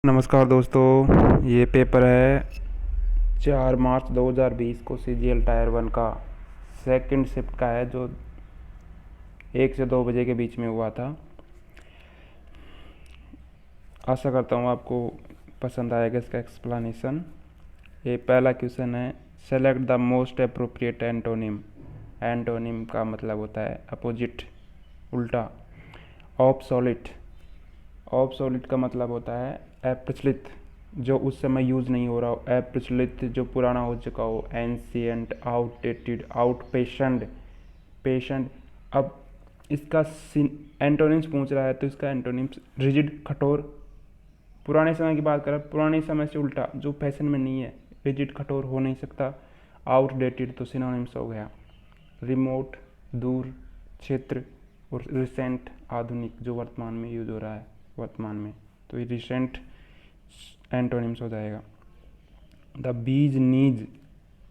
नमस्कार दोस्तों, ये पेपर है 4 मार्च 2020 को CGL टायर 1 का सेकंड शिफ्ट का है, जो 1 से 2 बजे के बीच में हुआ था। आशा करता हूँ आपको पसंद आएगा इसका एक्सप्लेनेशन। ये पहला क्वेश्चन है, select the most appropriate antonym. Antonym का मतलब होता है अपोजिट, उल्टा। ऑब्सोलिट। ऑब्सोलिट का मतलब होता है अप्रचलित, जो उस समय यूज़ नहीं हो रहा हो। अप्रचलित, जो पुराना हो चुका हो। Ancient, outdated, outpatient, patient. अब इसका एंटोनिम्स पूछ रहा है तो इसका एंटोनिम्स रिजिड, कठोर। पुराने समय की बात करें, पुराने समय से उल्टा, जो फैशन में नहीं है। रिजिड, कठोर हो नहीं सकता। आउटडेटेड तो सिनोनिम्स हो गया। रिमोट, दूर, क्षेत्र। और रिसेंट, आधुनिक, जो वर्तमान में यूज हो रहा है वर्तमान में, तो ये रिसेंट एंटोनिम्स हो जाएगा। द बीज नीज।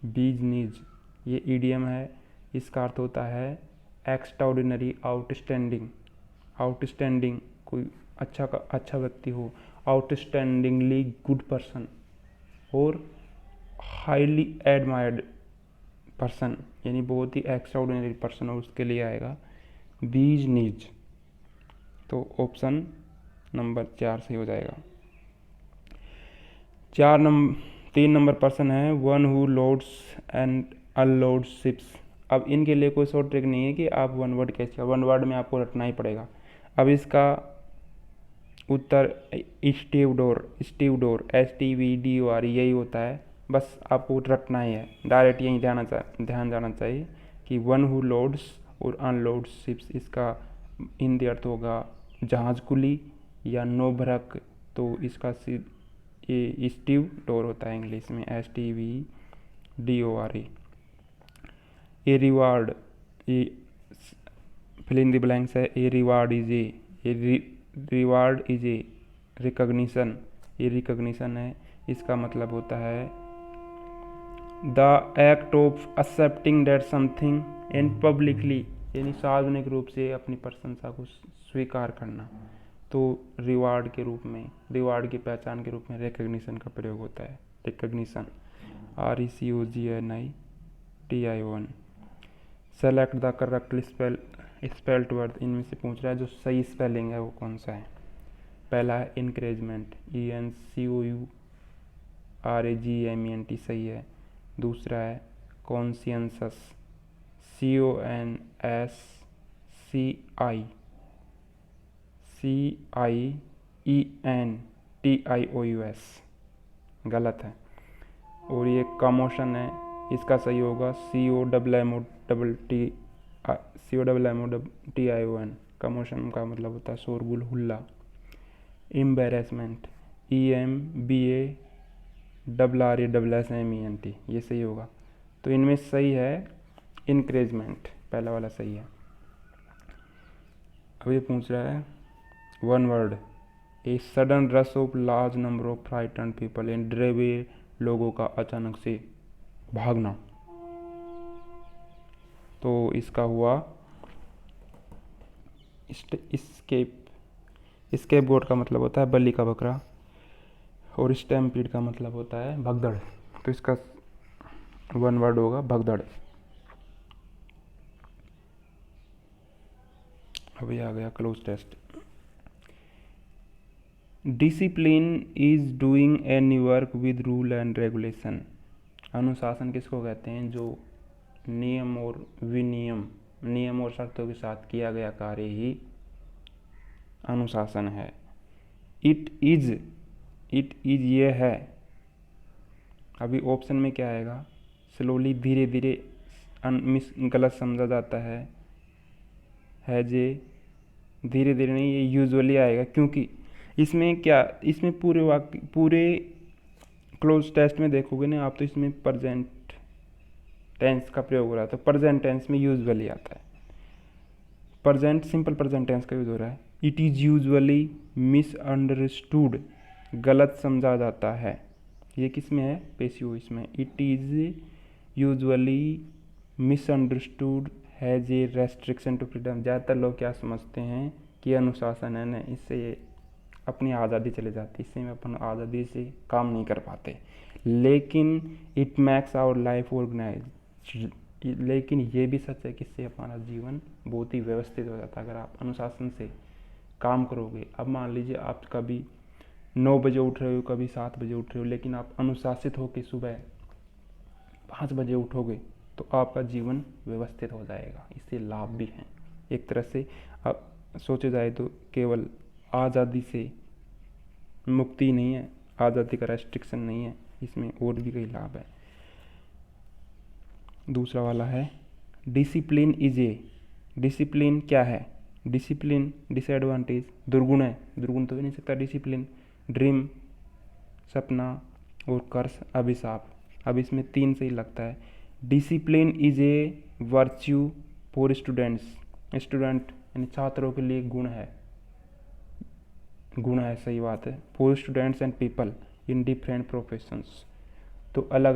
बीज नीज ये ईडियम है। इसका अर्थ होता है एक्स्ट्राऑर्डिनरी, आउटस्टैंडिंग। आउटस्टैंडिंग, कोई अच्छा व्यक्ति हो। आउटस्टैंडिंगली गुड पर्सन और हाईली एडमायर्ड पर्सन, यानी बहुत ही एक्स्ट्राऑर्डिनरी पर्सन हो, उसके लिए आएगा बीज नीज। तो ऑप्शन नंबर 4 सही हो जाएगा। 3 नंबर पर्सन है, one who loads and unloads ships. अब इनके लिए कोई शॉर्ट ट्रिक नहीं है कि आप वन वर्ड कैसे, वन वर्ड में आपको रटना ही पड़ेगा। अब इसका उत्तर स्टीवडोर, स्टीवडोर, STVDOR यही होता है। बस आपको रटना ही है, डायरेक्ट यही ध्यान जाना चाहिए कि वन हु लोड्स और अनलोड्स शिप्स, इसका हिंदी अर्थ होगा जहाज कुली या नौभरक। तो इसका ये स्टीव डोर होता है इंग्लिश में, STVDOR। ए रिवार्ड, ये फिल इन द ब्लैंक्स है। A reward is a reward is a recognition. ये रिकॉग्निशन है। इसका मतलब होता है the act of accepting that something in publicly, यानी सार्वजनिक रूप से अपनी प्रशंसा को स्वीकार करना। तो रिवार्ड के रूप में, रिवार्ड की पहचान के रूप में रिकॉग्निशन का प्रयोग होता है। Recognition, RECOGNITION। Select the correct spelled word. इनमें से पूछ रहा है जो सही स्पेलिंग है वो कौन सा है। पहला है इनकरेजमेंट, ENCOURAGEMENT सही है। दूसरा है कॉन्शियंसस, CONSCIENTIOUS गलत है। और ये कमोशन है, इसका सही होगा COMMOTION। कमोशन का मतलब होता है शोरगुल, हुल्ला। एम्बेरसमेंट, EMBARRASSMENT ये सही होगा। तो इनमें सही है इनक्रेजमेंट, पहला वाला सही है। अब ये पूछ रहा है one word, a sudden rush of large number of frighten people, इन डरे लोगों का अचानक से भागना। तो इसका हुआ स्केप। स्केप गोट का मतलब होता है बलि का बकरा, और स्टैम्पीड का मतलब होता है भगदड़। तो इसका वन वर्ड होगा भगदड़। अभी आ गया cloze test. Discipline is doing any work with rule and regulation. अनुशासन किसको कहते हैं? जो नियम और विनियम, नियम और शर्तों के साथ किया गया कार्य ही अनुशासन है। इट इज ये है। अभी ऑप्शन में क्या आएगा? स्लोली, धीरे धीरे, गलत समझा जाता है जे धीरे धीरे नहीं, ये यूजुअली आएगा। क्योंकि इसमें क्या, इसमें पूरे क्लोज टेस्ट में देखोगे ना आप, तो इसमें प्रेजेंट टेंस का प्रयोग हो रहा है। तो प्रेजेंट टेंस में यूजुअली आता है। प्रेजेंट, सिंपल प्रेजेंट टेंस का यूज हो रहा है। इट इज़ यूजुअली मिसअंडरस्टूड, गलत समझा जाता है। ये किस में है? पेशिव वॉइस में। It is usually misunderstood has a restriction to freedom. ज़्यादातर लोग क्या समझते हैं कि अनुशासन है ना, इससे ये अपनी आज़ादी चली जाती, इससे हम अपन आज़ादी से काम नहीं कर पाते। लेकिन it makes our life organise, लेकिन ये भी सच है कि इससे हमारा जीवन बहुत ही व्यवस्थित हो जाता है अगर आप अनुशासन से काम करोगे। अब मान लीजिए आप कभी 9 बजे उठ रहे हो, कभी 7 बजे उठ रहे हो, लेकिन आप अनुशासित होकर सुबह 5 बजे उठोगे तो आपका जीवन व्यवस्थित हो जाएगा। इससे लाभ भी हैं एक तरह से। अब सोचे जाए तो केवल आज़ादी से मुक्ति नहीं है, आज़ादी का रेस्ट्रिक्शन नहीं है, इसमें और भी कई लाभ है। दूसरा वाला है डिसिप्लिन इज ए, डिसिप्लिन क्या है? डिसिप्लिन डिसएडवांटेज, दुर्गुण है, दुर्गुण तो भी नहीं सकता डिसिप्लिन। ड्रीम सपना, और कर्स अभिशाप। अब इसमें 3 से ही लगता है। Discipline is a virtue for students, student यानी छात्रों के लिए गुण है, गुण है, सही बात है। For students and people in different professions, तो अलग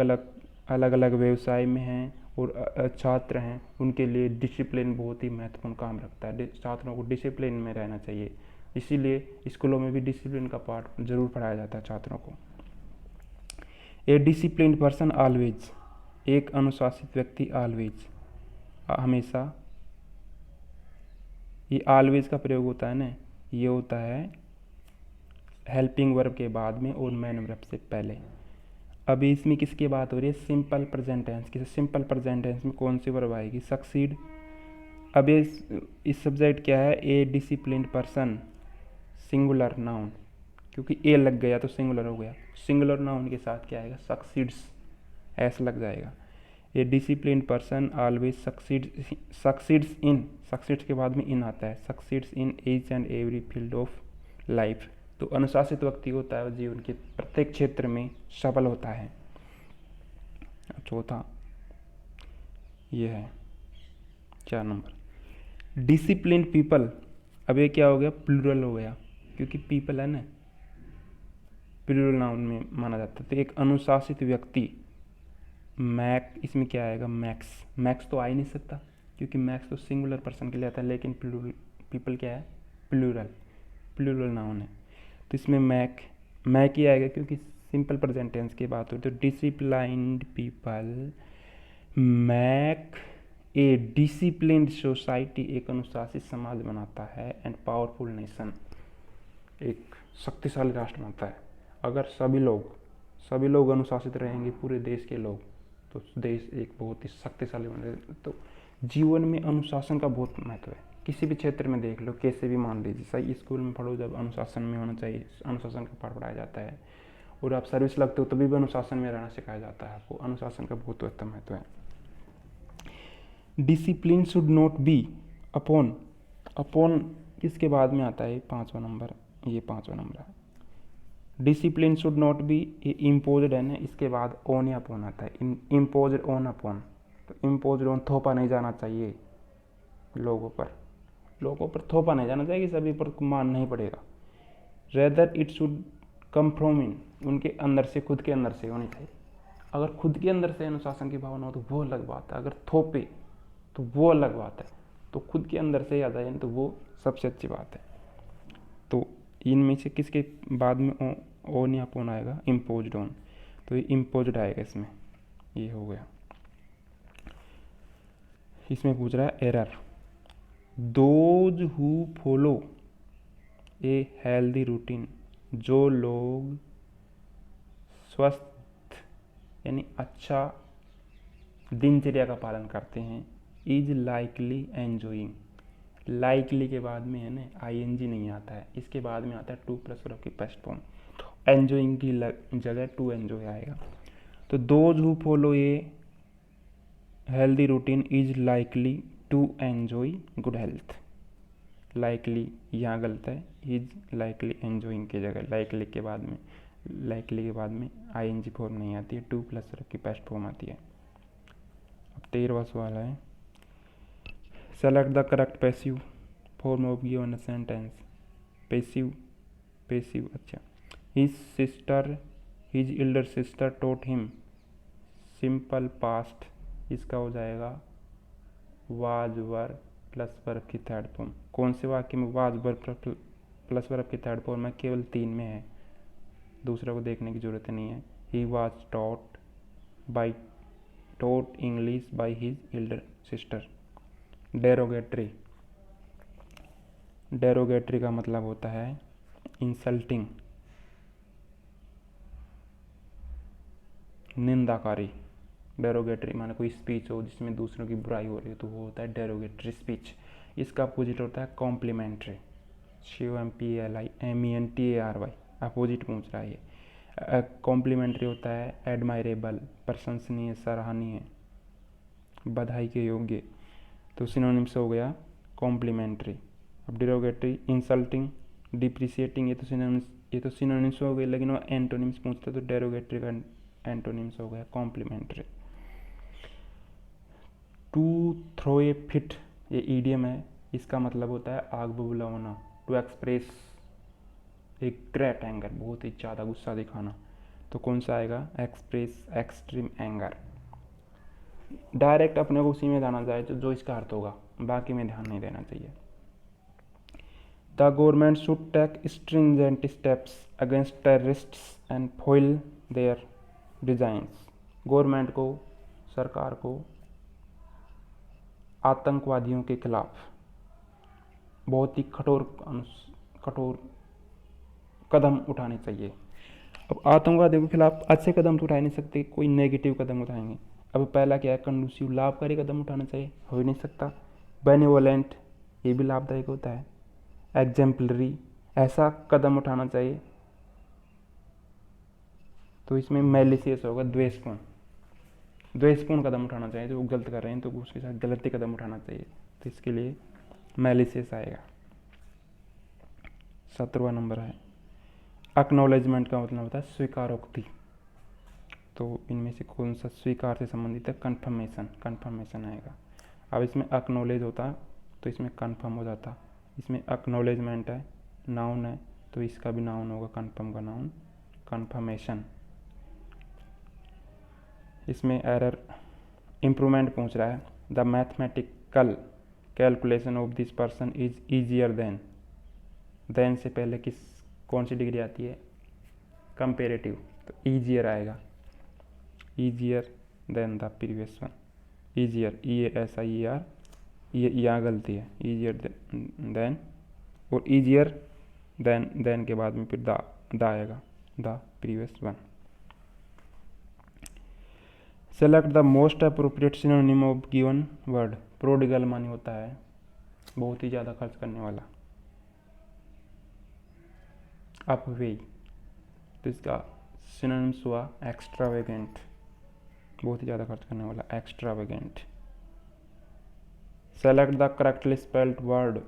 अलग व्यवसाय में हैं और छात्र हैं, उनके लिए डिसिप्लिन बहुत ही महत्वपूर्ण काम रखता है। छात्रों को डिसिप्लिन में रहना चाहिए, इसीलिए स्कूलों में भी डिसिप्लिन का पाठ जरूर पढ़ाया जाता है छात्रों को। ए डिसिप्लिन पर्सन ऑलवेज, एक अनुशासित व्यक्ति ऑलवेज, हमेशा। ये ऑलवेज का प्रयोग होता है ना, ये होता है हेल्पिंग वर्ब के बाद में और मैन वर्ब से पहले। अभी इसमें किसकी बात हो रही है? सिंपल प्रेजेंट टेंस की। सिंपल प्रेजेंट टेंस में कौन सी वर्ब आएगी? सक्सीड। अब इस सब्जेक्ट क्या है? ए डिसिप्लिन्ड पर्सन, सिंगुलर नाउन, क्योंकि ए लग गया तो सिंगुलर हो गया। सिंगुलर नाउन के साथ क्या आएगा? सक्सीड्स, एस लग जाएगा। A disciplined person always succeeds in, succeeds के बाद में इन आता है, succeeds in each and every field of life. तो अनुशासित व्यक्ति होता है जीवन के प्रत्येक क्षेत्र में सफल होता है। चौथा ये है 4 नंबर, डिसिप्लिन्ड पीपल। अब ये क्या हो गया? प्लूरल हो गया, क्योंकि पीपल है ना, प्लूरल नाउन में माना जाता है। तो एक अनुशासित व्यक्ति, इसमें क्या आएगा? मैक्स तो आ ही नहीं सकता, क्योंकि मैक्स तो सिंगुलर पर्सन के लिए आता है, लेकिन पीपल क्या है? प्लूरल नाउन है, तो इसमें मैक ही आएगा, क्योंकि सिंपल प्रेजेंट टेंस की बात हो। तो डिसिप्लिन्ड पीपल मैक ए डिसिप्लिन्ड सोसाइटी, एक अनुशासित समाज बनाता है, एंड पावरफुल नेशन, एक शक्तिशाली राष्ट्र बनता है। अगर सभी लोग अनुशासित रहेंगे, पूरे देश के लोग, तो देश एक बहुत ही शक्तिशाली बनेगा। तो जीवन में अनुशासन का बहुत महत्व है। किसी भी क्षेत्र में देख लो, कैसे भी मान लीजिए, सही स्कूल में पढ़ो, जब अनुशासन में होना चाहिए, अनुशासन का पाठ पढ़ाया जाता है। और आप सर्विस लगते हो तभी भी अनुशासन में रहना सिखाया जाता है आपको। अनुशासन का बहुत महत्व है। Discipline should not be upon किसके बाद में आता है? 5वां नंबर, ये 5वां नंबर है। डिसिप्लिन शुड नॉट बी, ये इम्पोज्ड है ना, इसके बाद ऑन या अपॉन आता है। इम्पोज्ड ऑन अपॉन, तो इम्पोज्ड ऑन, थोपा नहीं जाना चाहिए लोगों पर थोपा नहीं जाना चाहिए, सभी पर मान नहीं पड़ेगा। Rather it should come from in, उनके अंदर से, खुद के अंदर से होनी चाहिए। अगर खुद के अंदर से अनुशासन की भावना हो तो वो अलग बात है, अगर थोपे तो वो अलग बात है। तो खुद के अंदर से याद आए तो वो सबसे अच्छी बात है। तो इनमें से किसके बाद में ऑन या पोन आएगा? इम्पोज्ड ऑन, तो ये इम्पोज्ड आएगा इसमें, ये हो गया। इसमें पूछ रहा है error, those who follow a healthy routine, जो लोग स्वस्थ यानी अच्छा दिनचर्या का पालन करते हैं, इज लाइकली एंजॉइंग। लाइकली के बाद में है ना आईएनजी नहीं आता है, इसके बाद में आता है टू प्लस वर्ब की फर्स्ट फॉर्म। तो एंजॉइंग की जगह टू एंजॉय आएगा। तो those who follow a healthy routine is likely to enjoy good health. Likely यहाँ गलत है, इज लाइकली एंजॉइंग की जगह लाइकली के बाद में आईएनजी फॉर्म नहीं आती है, टू प्लस वर्ब की फर्स्ट फॉर्म आती है। अब 13वां सवाल है, select the correct passive form of given sentence. Passive अच्छा, his elder sister taught him, simple past, इसका हो जाएगा वाज वर प्लस वर्ब की थर्ड फॉर्म। कौन से वाक्य में वाज वर प्लस वर्ब की थर्ड फॉर्म में केवल 3 में है, दूसरे को देखने की ज़रूरत नहीं है। He was taught English by his elder sister. Derogatory का मतलब होता है इंसल्टिंग, निंदाकारी। डेरोगेटरी माने कोई स्पीच हो जिसमें दूसरों की बुराई हो रही है तो वो होता है डेरोगेटरी स्पीच। इसका अपोजिट होता है कॉम्प्लीमेंट्री, COMPLIMENTARY, अपोजिट पूछ रहा है ये। कॉम्प्लीमेंट्री होता है एडमायरेबल, प्रशंसनीय, सराहनीय, बधाई के योग्य। तो सिनोनिम्स हो गया कॉम्प्लीमेंट्री। अब डेरोगेटरी, इंसल्टिंग, डिप्रिसिएटिंग, ये तो सिनोनिम्स हो गए, लेकिन वो एंटोनिम्स पूछते तो डेरोगेटरी का एंटोनिम्स हो गया complementary. To throw a fit, ये ईडियम है, इसका मतलब होता है आग बबूला होना। टू एक्सप्रेस एक ग्रेट एंगर, बहुत ही ज़्यादा गुस्सा दिखाना। तो कौन सा आएगा? Express extreme anger. डायरेक्ट अपने को उसी में जाना चाहिए जो इसका अर्थ होगा, बाकी में ध्यान नहीं देना चाहिए। The government should take stringent steps against terrorists and foil their designs. Government को, सरकार को आतंकवादियों के खिलाफ बहुत ही कठोर कदम उठाने चाहिए। अब आतंकवादियों के खिलाफ अच्छे कदम तो उठा नहीं सकते, कोई नेगेटिव कदम उठाएंगे। अब पहला क्या है? कंडूसिव, लाभकारी कदम उठाना चाहिए, हो ही नहीं सकता। बेनिवोलेंट, ये भी लाभदायक होता है। एग्जेम्पलरी, ऐसा कदम उठाना चाहिए। तो इसमें मैलिसियस होगा, द्वेषपूर्ण कदम उठाना चाहिए। जो गलत कर रहे हैं तो उसके साथ गलती कदम उठाना चाहिए, तो इसके लिए मैलिसियस आएगा। 17वां नंबर है एक्नॉलेजमेंट का मतलब होता है स्वीकारोक्ति। तो इनमें से कौन सा स्वीकार से संबंधित है? कन्फर्मेशन आएगा। अब इसमें एक्नॉलेज होता तो इसमें कन्फर्म हो जाता। इसमें एक्नॉलेजमेंट है, नाउन है, तो इसका भी नाउन होगा, कन्फर्म का नाउन कन्फर्मेशन। इसमें एरर इम्प्रूवमेंट पूछ रहा है। The mathematical calculation of this person is easier than से पहले कौन सी डिग्री आती है? कंपेरेटिव, तो ईजियर आएगा, easier than the previous one. Easier, EASIER, ये यहाँ गलती है, ईजियर देन, और ईजियर देन के बाद में फिर द आएगा, the previous one. Select the most appropriate synonym of given word. Prodigal मानी होता है बहुत ही ज़्यादा खर्च करने वाला, अपव्ययी, तो इसका सिनोनिम्स हुआ एक्स्ट्रावेगेंट, बहुत ही ज़्यादा खर्च करने वाला, extravagant. Select the correctly spelled word,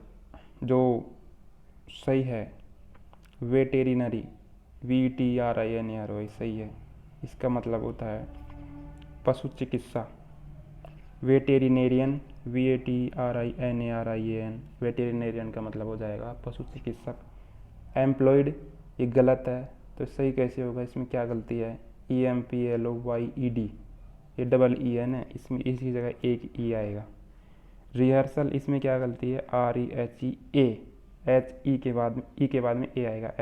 जो सही है, वेटेरिनरी, VETRINARY सही है, इसका मतलब होता है पशु चिकित्सा। वेटेरिनेरियन, VATRINARIAN, वेटेरिनेरियन का मतलब हो जाएगा पशु चिकित्सक। एम्प्लॉयड, ये गलत है, तो सही कैसे होगा? इसमें क्या गलती है? EMPLOYED, ये डबल ई है ना, इसमें इसी जगह एक ई आएगा। रिहर्सल, इसमें क्या गलती है? REHEA, HE के बाद में ई के बाद में ए आएगा।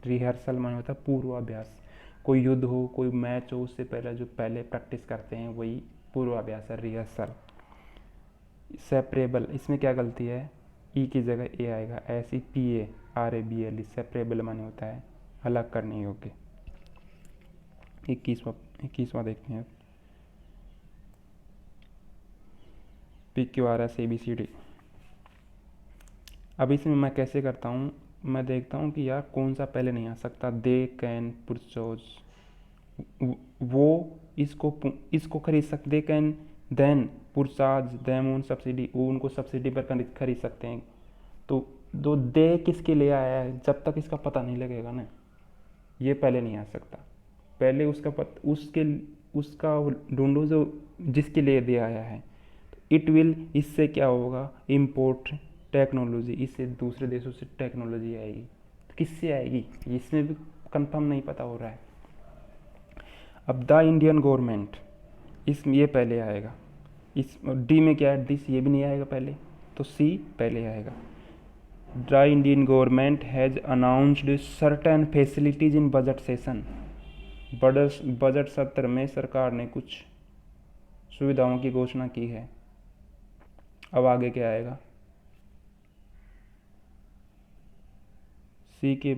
रिहर्सल माने होता है पूर्वाभ्यास। कोई युद्ध हो, कोई मैच हो, उससे पहले जो पहले प्रैक्टिस करते हैं वही पूर्वाभ्यास है, रिहर्सल। सेपरेबल, इसमें क्या गलती है? ई की जगह ए आएगा। SEPARABLE, सेपरेबल माने होता है अलग करने योग्य। 21वां देखते हैं। PQRS ABCD। अब इसमें मैं कैसे करता हूँ? मैं देखता हूँ कि यार कौन सा पहले नहीं आ सकता। दे कैन पुरचोज, वो इसको खरीद सकते, they can then purchase them on subsidy, वो उनको सब्सिडी पर खरीद सकते हैं। तो दो दे किसके लिए आया है, जब तक इसका पता नहीं लगेगा ना, ये पहले नहीं आ सकता। पहले उसका ढूंढो जो जिसके लिए दे आया है। इट विल, इससे क्या होगा? इम्पोर्ट टेक्नोलॉजी, इससे दूसरे देशों से टेक्नोलॉजी आएगी। तो किससे आएगी? इसमें भी कंफर्म नहीं पता हो रहा है। अब द इंडियन गवर्नमेंट, इसमें ये पहले आएगा। इस डी में क्या है? दिस, ये भी नहीं आएगा पहले, तो सी पहले आएगा। The Indian government has announced certain facilities in budget session. Budget सत्र में सरकार ने कुछ सुविधाओं की घोषणा की है। अब आगे क्या आएगा? सी के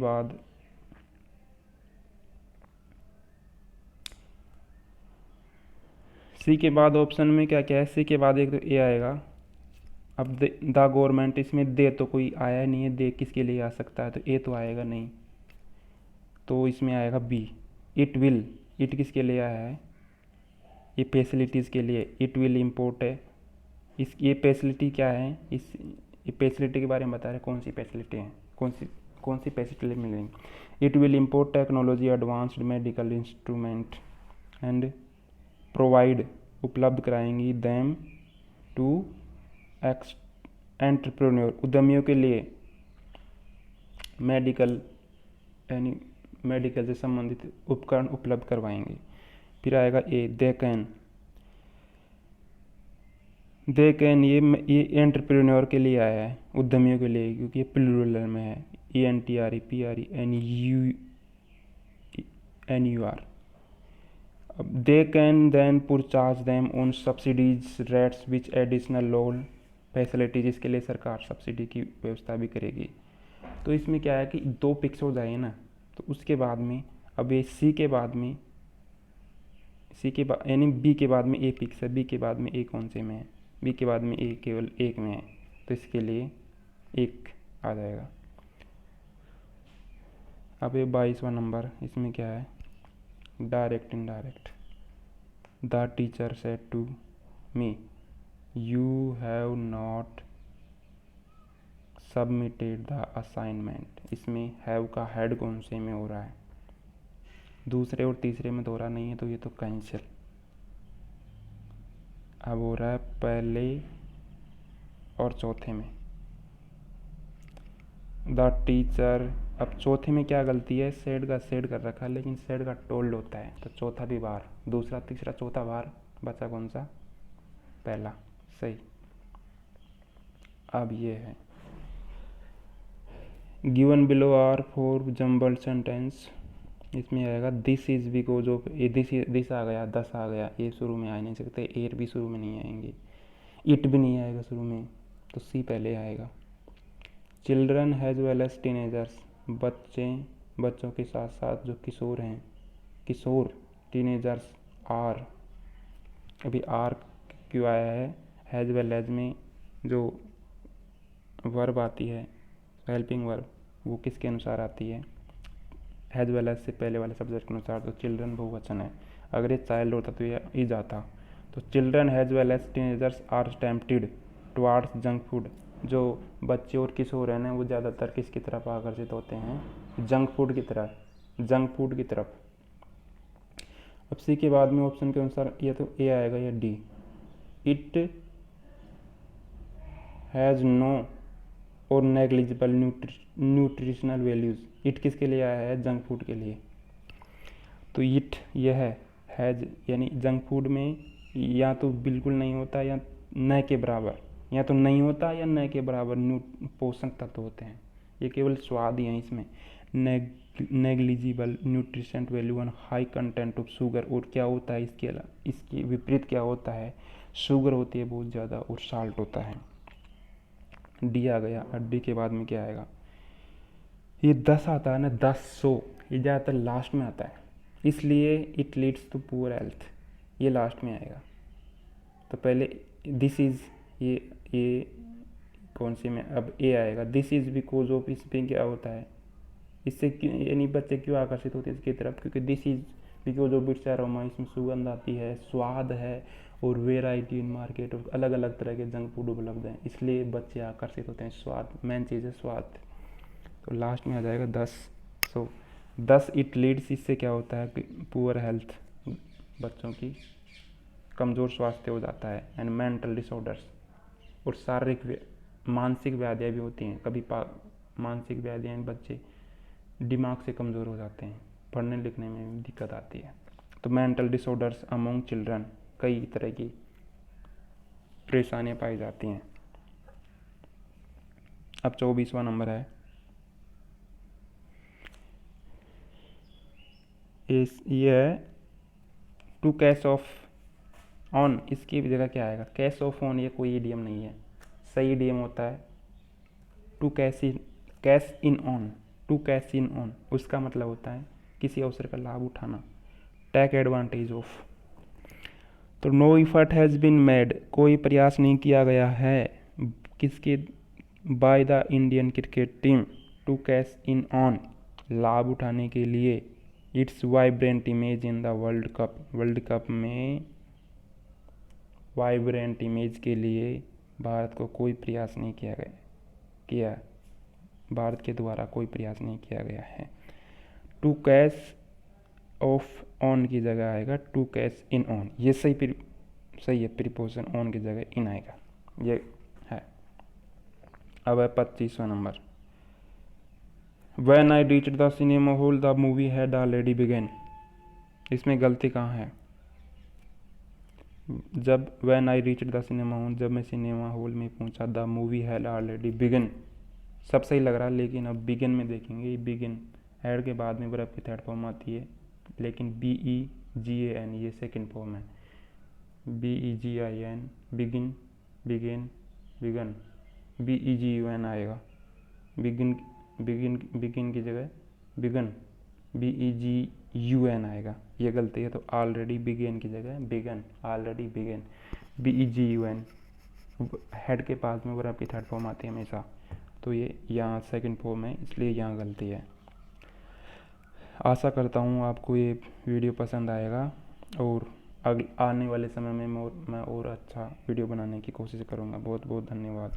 बाद ऑप्शन में क्या क्या है? सी के बाद एक तो ए आएगा। अब द गवर्नमेंट, इसमें दे तो कोई आया नहीं है, दे किसके लिए आ सकता है? तो ए तो आएगा नहीं, तो इसमें आएगा बी, इट विल। इट किसके लिए आया है? ये फैसिलिटीज़ के लिए इट विल इम्पोर्ट है। ये फैसिलिटी क्या है? ये फैसिलिटी के बारे में बता रहे कौन सी फैसिलिटी है, कौन सी फैसिलिटी मिलेंगी। It will import technology, advanced medical instrument and provide, उपलब्ध कराएंगी दैम टू एंटरप्रेन्योर, उद्यमियों के लिए मेडिकल से संबंधित उपकरण उपलब्ध करवाएंगे। फिर आएगा ए, दे कैन, ये एंटरप्रेन्योर के लिए आया है, उद्यमियों के लिए, क्योंकि ये प्लूरल में है। ENTREPRENUR। अब they can then purchase them on subsidies rates which additional loan facilities, इसके लिए सरकार सब्सिडी की व्यवस्था भी करेगी। तो इसमें क्या है कि दो पिक्स हो जाए ना, तो उसके बाद में अब ये सी के बाद यानी बी के बाद में ए पिक्स है, बी के बाद में ए कौन से में है? बी के बाद में ए केवल एक में है, तो इसके लिए एक आ जाएगा। अब ये 22वां नंबर, इसमें क्या है? Direct indirect. The teacher said to me, you have not submitted the assignment. इसमें हैव का हेड कौन से में हो रहा है? दूसरे और तीसरे में दोहरा नहीं है, तो ये तो कैंसिल। अब हो रहा है पहले और चौथे में। द टीचर, अब चौथे में क्या गलती है? सेड का सेड कर रखा है, लेकिन सेड का टोल्ड होता है, तो चौथा भी बाहर, दूसरा तीसरा चौथा बाहर, बचा कौन सा? पहला, सही। अब ये है given below are four jumbled sentence. इसमें आएगा दिस इज बिकॉज ऑफ, ये दिस आ गया, 10 आ गया, ये शुरू में आ नहीं सकते, एर भी शुरू में नहीं आएंगे, इट भी नहीं आएगा शुरू में, तो सी पहले आएगा। Children has well as teenagers, बच्चों के साथ साथ जो किशोर हैं, किशोर टीनेजर्स आर, अभी आर क्यों आया है? हैज़ वेल एज में जो वर्ब आती है, हेल्पिंग वर्ब, वो किसके अनुसार आती है? हैज़ वेल एज से पहले वाले सब्जेक्ट के अनुसार, तो चिल्ड्रन बहुवचन है। अगर ये चाइल्ड होता तो ये इज आता। तो children has well as teenagers are tempted towards junk food, जो बच्चे और किशोर हैं ना, वो ज़्यादातर किसकी तरफ आकर्षित होते हैं? जंक फूड की तरफ। अब सी के बाद में ऑप्शन के अनुसार या तो ए आएगा या डी। इट हैज़ नो और नेग्लिजिबल न्यूट्रिशनल वैल्यूज़, इट किसके लिए आया है? जंक फूड के लिए। तो इट यह हैज़ यानी जंक फूड में या तो बिल्कुल नहीं होता या न के बराबर, या तो नहीं होता या न के बराबर पोषक तत्व होते हैं, ये केवल स्वाद ही है इसमें। Negligible nutrition value and high content of sugar, और क्या होता है इसके विपरीत क्या होता है? शुगर होती है बहुत ज़्यादा और साल्ट होता है। डी आ गया। और डी के बाद में क्या आएगा? ये 10 आता है ना, 10 100, ये ज़्यादातर लास्ट में आता है, इसलिए it leads to poor health, ये लास्ट में आएगा। तो पहले दिस इज़, ये कौन से में? अब ए आएगा। दिस इज़ बिकॉज ऑफ, इसमें क्या होता है? इससे यानी बच्चे क्यों आकर्षित होते हैं इसकी तरफ? क्योंकि this is because of its aroma, इसमें सुगंध आती है, स्वाद है, और वेराइटी इन मार्केट, और अलग अलग तरह के जंक फूड उपलब्ध हैं, इसलिए बच्चे आकर्षित होते हैं। स्वाद मेन चीज़ है, स्वाद। तो लास्ट में आ जाएगा 10। सो 10 इट लीड्स, इससे क्या होता है कि पुअर हेल्थ, बच्चों की कमज़ोर स्वास्थ्य हो जाता है, एंड मेंटल डिसऑर्डर्स, और शारीरिक मानसिक व्याधियाँ भी होती हैं। कभी मानसिक व्याधियाँ, बच्चे दिमाग से कमज़ोर हो जाते हैं, पढ़ने लिखने में भी दिक्कत आती है। तो मेंटल डिसऑर्डर्स अमंग चिल्ड्रन, कई तरह की परेशानियाँ पाई जाती हैं। अब 24वां नंबर है, ये है टू कैश ऑफ ऑन। इसकी जगह क्या आएगा? कैश ऑफ ऑन ये कोई ईडीएम नहीं है, सही ईडीएम होता है to cash in on. To cash in on उसका मतलब होता है किसी अवसर का लाभ उठाना, टेक एडवांटेज ऑफ। तो no effort has been made, कोई प्रयास नहीं किया गया है किसके? By the Indian cricket team to cash in on, लाभ उठाने के लिए its vibrant image in the World Cup. World Cup में वाइब्रेंट इमेज के लिए भारत को कोई प्रयास नहीं किया भारत के द्वारा कोई प्रयास नहीं किया गया है। टू कैश ऑफ ऑन की जगह आएगा टू कैश इन ऑन, ये सही है, प्रीपोजिशन ऑन की जगह इन आएगा, ये है। अब है 25वां number, when I reached the cinema hall the movie had already begun. इसमें गलती कहाँ है? जब when I reached the cinema hall, जब मैं सिनेमा हॉल में पहुंचा, the movie had already begun, सब सही लग रहा है, लेकिन अब बिगिन में देखेंगे, बिगिन हैड के बाद में वर्ब की थर्ड फॉर्म आती है, लेकिन BEGAN ये सेकंड फॉर्म है। BEGIN begin, begin, began, BEGUN आएगा, बिगिन की जगह बिगन, BEGUN आएगा, ये गलती है। तो ऑलरेडी बिगेन की जगह begun, already began, BEGUN। Head के पास में वर्ब की थर्ड फॉर्म आती है हमेशा, तो ये यहाँ सेकंड फॉर्म है, इसलिए यहाँ गलती है। आशा करता हूँ आपको ये वीडियो पसंद आएगा और आने वाले समय में मैं और अच्छा वीडियो बनाने की कोशिश करूँगा। बहुत बहुत धन्यवाद।